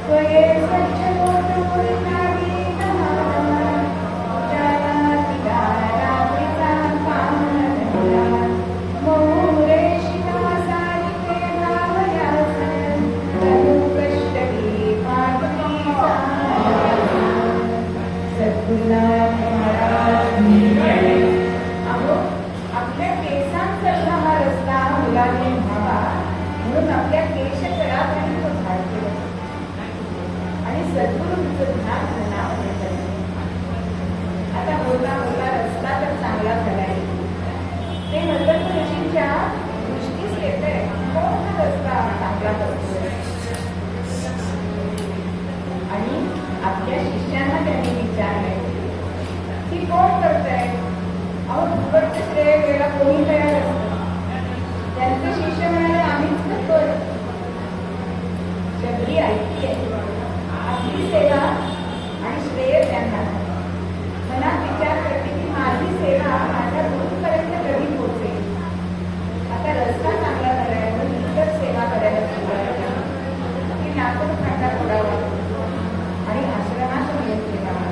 स्वये स्वच्छ आपल्या केसांचा हा रस्ता मुलांनी व्हावा म्हणून आपल्या केशकळापर्यंत तो झाड केला आणि सद्गुरूंचं ध्यान मनामध्ये ठेवलं. आता बोलता बोलता रस्ता तर चांगला झालाय. ते मदत ऋषींच्या दृष्टीस येतंय कोण हा रस्ता चांगला करतोय. आणि आपल्या शिष्यांना त्यांनी विचारलंय की कोण करतंय. अहो फुकटचं श्रेय वेळा कोणी तयार असतं. त्यांचे शिष्य म्हणाले आम्हीच करतोय. शबरी ऐकते आपली सेवा आणि श्रेय त्यांना. मनात विचार करते की माझी सेवा माझ्या गुरूंपर्यंत कधी पोहोचेल. आता रस्ता चांगला झालाय म्हणून इतर सेवा करायला सुरुवात केली की लाकूड खांदा फोडावा आणि आश्रमाच्या मिळत ठेवावा,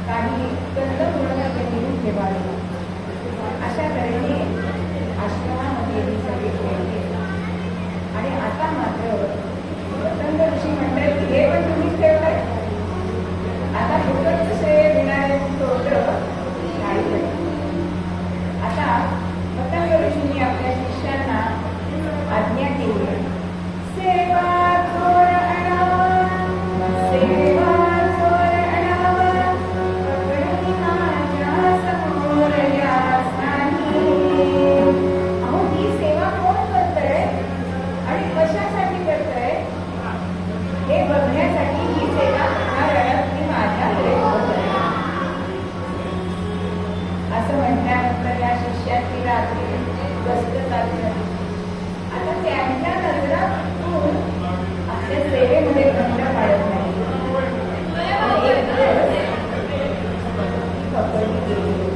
काही कंदमुळं नेऊन ठेवावे. अशा तऱ्हेने आश्रमामध्ये मी सगळे ठेवले. आणि आता मात्र पतंग ऋषी म्हणतात की हे पण तुम्हीच ठेवलंय. आता फुकटचं श्रेय घेणारे स्तोत्र नाही. आता पतंग ऋषींनी आपल्या शिष्यांना आज्ञा केली सेवा चोर आणावा, सेवा चोर आणावा, पकडून माझ्या समोर यास नाही. अहो ही सेवा कोण करतंय आणि कशासाठी करतंय हे बघण्यासाठी ही सेवा करणाऱ्याला तुम्ही माझ्याकडे बोलवलंय. असं म्हटल्यानंतर या शिष्याची रात्री गस्त चालली. आता त्यांच्या नजरातून आपल्या सेवेमध्ये खंड पाडत नाही. एक दिवस पकडली गेली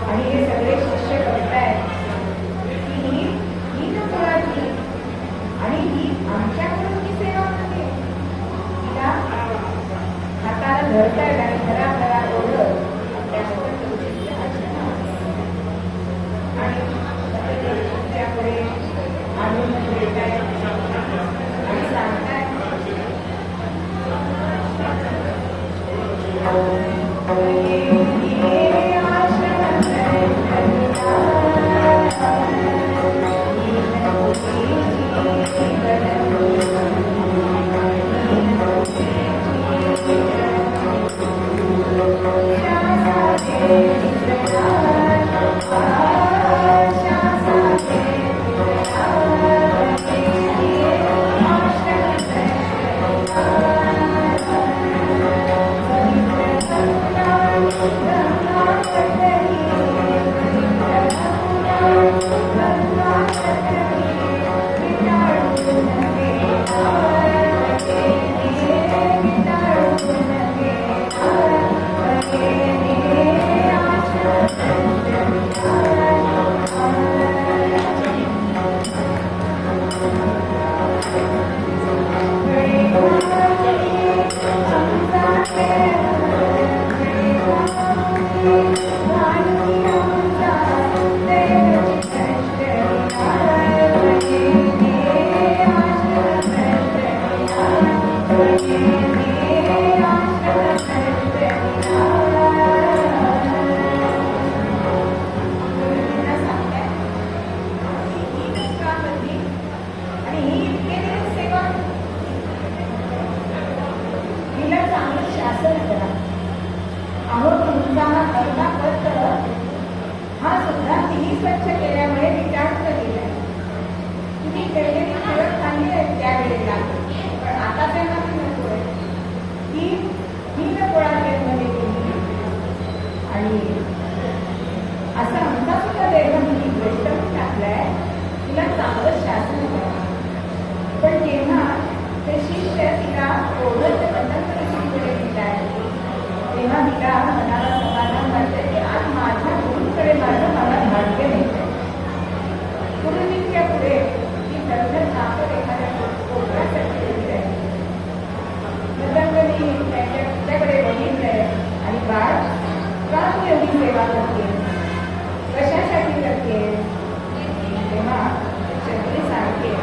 आणि हे सगळे शिष्य बघतायत की ही नुकराची आणि ही आमच्याकडून ही सेवा करते. तिला हाताला धरतायत आणि घराघरा ओढत आपल्या पतंग आणि पतंगपुढे आणून देतायत आणि सांगतायत स्वच्छ केल्यामुळे मी टाळत गेलाय. तुम्ही केलेली ठळक खाल्ली आहे त्यावेळेला, पण आता त्यांना ती नको आहे. ही हीन पोळामध्ये केली आणि असा आमचा सुद्धा देह मी भ्रष्ट टाकलाय. तिला चांगलं शासन करा. पण जेव्हा ते शिष्य तिला ओढत पतंगकडे घेत आहे तेव्हा तिला मनाला समाधान वाटते की आज माझ्या गुरुकडे माझं मला भाग्य मिळतंय. गुरुजींच्या पुढे ती धडधड कापड एखाद्या कोपऱ्यासाठी गेली आहे. पतंगनी त्याच्याकडे बघितलंय आणि बाळ का तू एवढी सेवा करते, कशासाठी करते? तेव्हा चक्री सांगते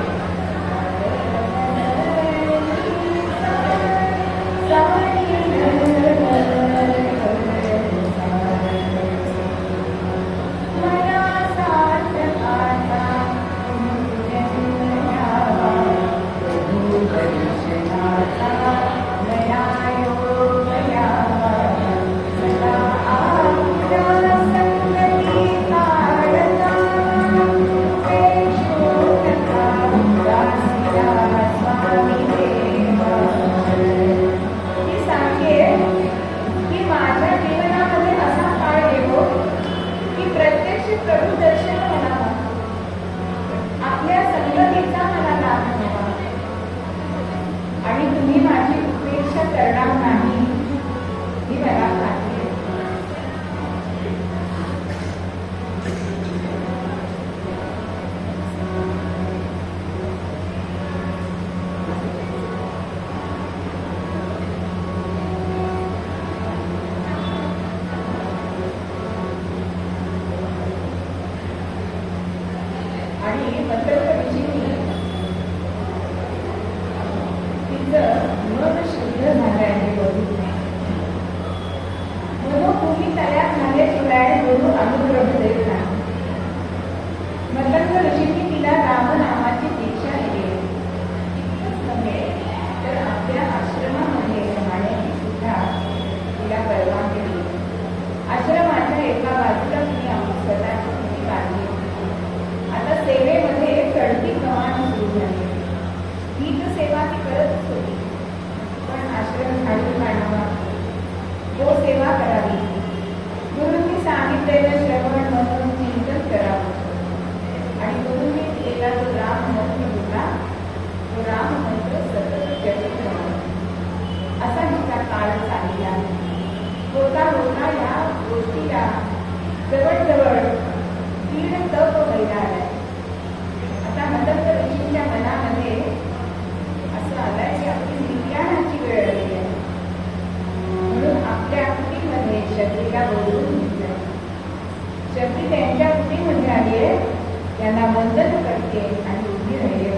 जवळ तीन तप महिला आल्या. आता मदत ऋषींच्या मनामध्ये असं आलंय की आपली विज्ञानाची वेळ आली आहे म्हणून आपल्या कुटीमध्ये शबरीला बोलवून घेतलं. शबरी त्यांच्या कुटीमध्ये आली आहे, त्यांना वंदन करते आणि उभी राहिली.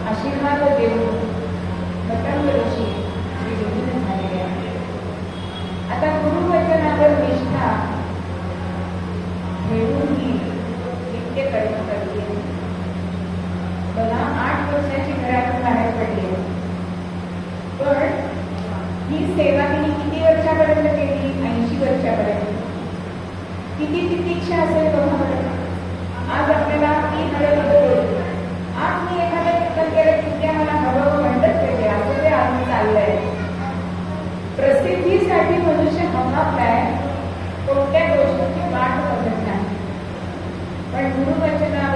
आशीर्वाद देऊन पतंग ऋषी विलीन झालेले आहे. आता गुरुवचनावर निष्ठा घेऊन ही नित्य कर्म करते. बघा 8 वर्षाची घरातून बाहेर पडली, पण ही सेवा तिने किती वर्षापर्यंत केली? 80 वर्षापर्यंत. किती तितिक्षा असेल बघा. आज आपल्याला ती हळद आज मी एखाद्या कीर्तन केलं की मला हवं म्हणतच पाहिजे असं ते आज चाललंय. प्रसिद्धीसाठी मनुष्य हमाकलाय, कोणत्या गोष्टीची वाट बघत नाही. पण गुरुवचना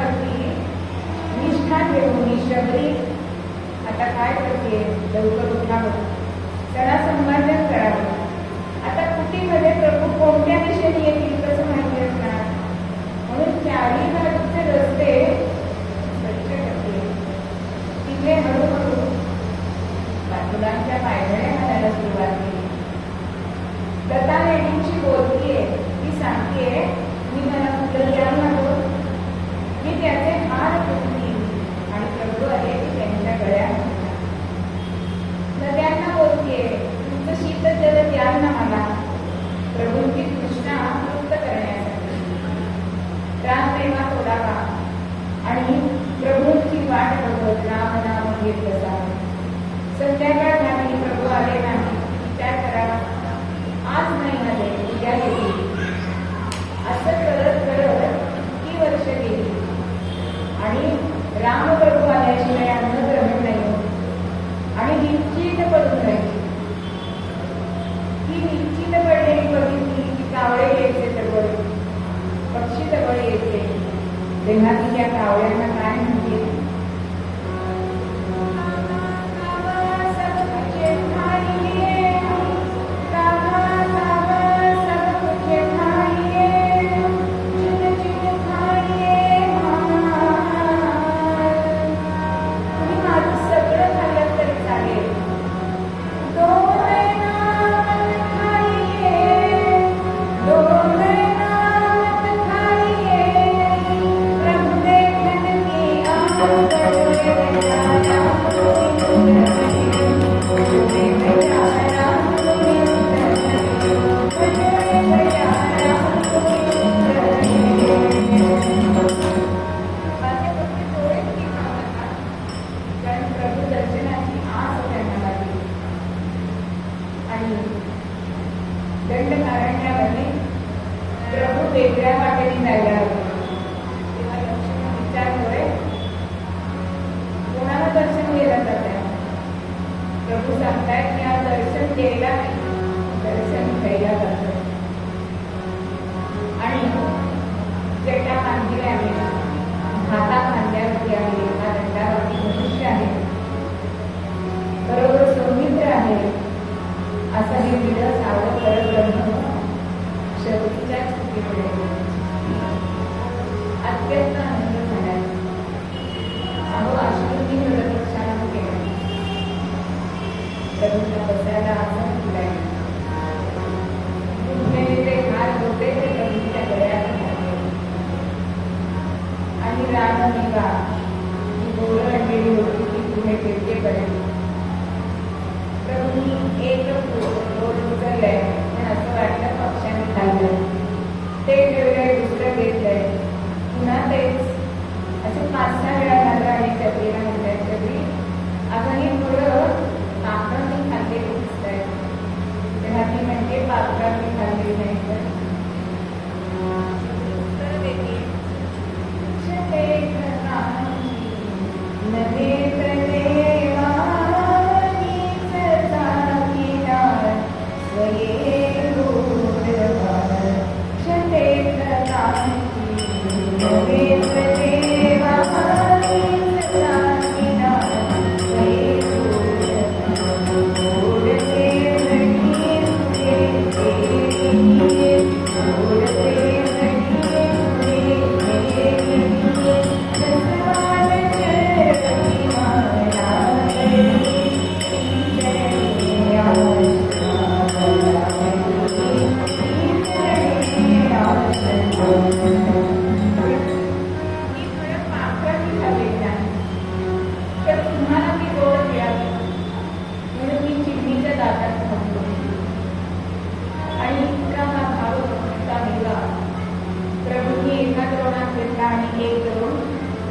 तेव्हा ती त्या कावळ्यांना काय म्हणते, दंडकारण्यामध्ये प्रभू वेगळ्या वाटेने जायला लागले. तेव्हा लक्ष्मण विचारतोय, कोणाला दर्शन गेलं जातंय? प्रभू सांगतायत की आज दर्शन द्यायला नाही, दर्शन घ्यायला जातंय. आणि जटा बांधलेले आहे, हाता खांद्यावरती आहे, हा दंडावरती मनुष्य आहे, बरोबर सौमित्र आहे. असं हे विडं सावध करत ब्रह्म शक्तीच्या स्थितीकडे अत्यंत आनंद झाला. अहो अश्रुती प्रतीक्षानं केलं, प्रभूंना बसायला आसन दिलाय, दुखलेले ते हात होते ते प्रभूंच्या गळ्यात घातले. आणि रामनिगा ही गोरं आणलेली होती ती पुढे टेकेपर्यंत प्रभूंनी एक रोड उचललंय, पण असं वाटलं पक्षाने खाल्लंय, ते ठेवलंय, दुसरं घेतलंय, पुन्हा तेच असं 5-6 वेळा झालं. आणि शबरीला म्हणताय, शबरी अगं ही थोडं पापडांनी खाल्लेली दिसत आहे. तेव्हा ती म्हणते, पापडांनी खाल्लेली नाही तर उत्तर देते,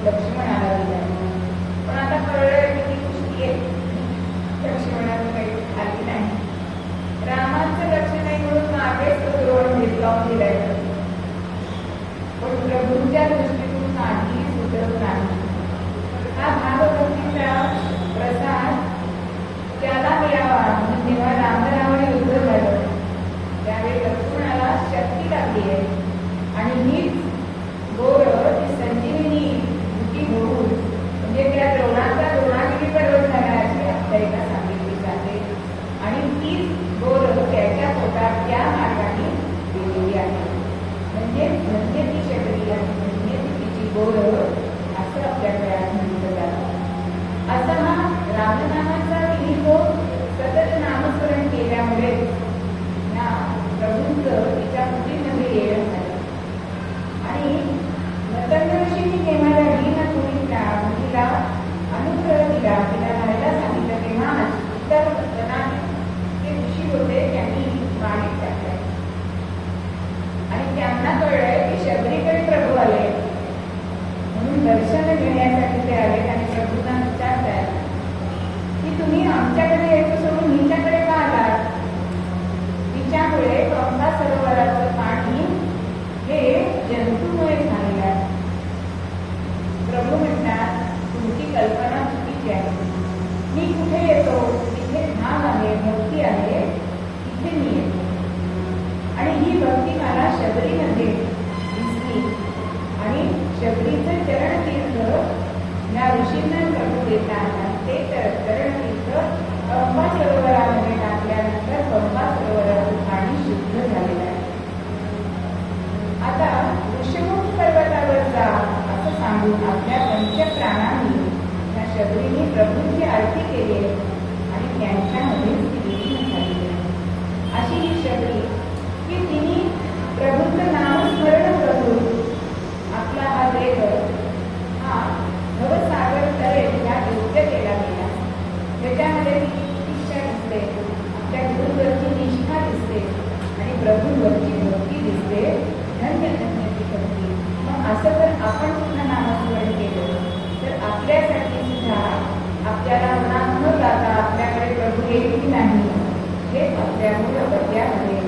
लक्ष्मणाला दिला. पण आता कळलंय किती कुस्ती आहे, लक्ष्मणाला काही आली नाही. रामाचं लक्ष नाही म्हणून मागेच तो द्रोण लावून दिलाय, पण प्रभूंच्या दृष्टीतून काही सुधरत नाही. हा भागवतीचा प्रसाद त्याला मिळावा म्हणून जेव्हा राम युद्ध झालं त्यावेळी लक्ष्मणाला शक्ती लागली आहे. आणि हीच गोर ती संजीवनी होऊन म्हणजे त्या द्रोणाचा द्रोणागिरी पर्वत झाला अशी आपल्याला सांगितली जाते. आणि तीच गोर त्याच्या पोटात त्या मार्गाने गेलेली आहे. म्हणजे ती शबरी आहे, म्हणजे तिची गोर असं आपल्याकडे म्हटलं जातं. असा हा रामनामाचा तिने तो सतत नामस्मरण केल्यामुळे या प्रभूंचं तिच्या मुलीमध्ये येणं झालं. आणि मतंगऋषींनी केव्हा झाली ना तुम्ही त्या मुलीला अनुग्रह दिला, तिला राहायला सांगितलं, तेव्हा इतर जे ऋषी होते त्यांनी माणिक टाकलाय. आणि त्यांना कळलंय की शबरीकडे प्रभू आले म्हणून दर्शन घेण्यासाठी ते आले. आणि प्रभूंना विचारतायत की तुम्ही आमच्याकडे यायचं सोडून हिच्याकडे का आलात? तिच्यामुळे गंगा सरोवराचं पाणी हे जंतूमुळे झालेलं आहे. प्रभू म्हणतात, तुमची कल्पना चुकीची आहे. मी कुठे येतो तिथे भाव आहे, भक्ती आहे, तिथे मी येतो. आणि ही भक्ती मला शबरीमध्ये दिसली. आणि शबरीचं मानून आपल्या पंचप्राणांनी त्या शबरीने प्रभूंची आरती केली आणि त्यांच्यामध्ये विलीन झाली. अशी ही शबरी की तिने प्रभूंचं नामस्मरण करून आपला हा देह हा भवसागर तरेल या योग्य केला गेला. त्याच्यामध्ये इच्छा दिसते, आपल्या गुरुवरची निष्ठा दिसते आणि प्रभूंवरची भक्ती दिसते. धन्य धन्य ती भक्ती. मग असं जर आपण सुद्धा नामस्मरण केलं तर आपल्यासाठी सुद्धा आपल्याला मनात न जाता आपल्याकडे प्रभू येईल की नाही हे आपल्या मूलबद्यामध्ये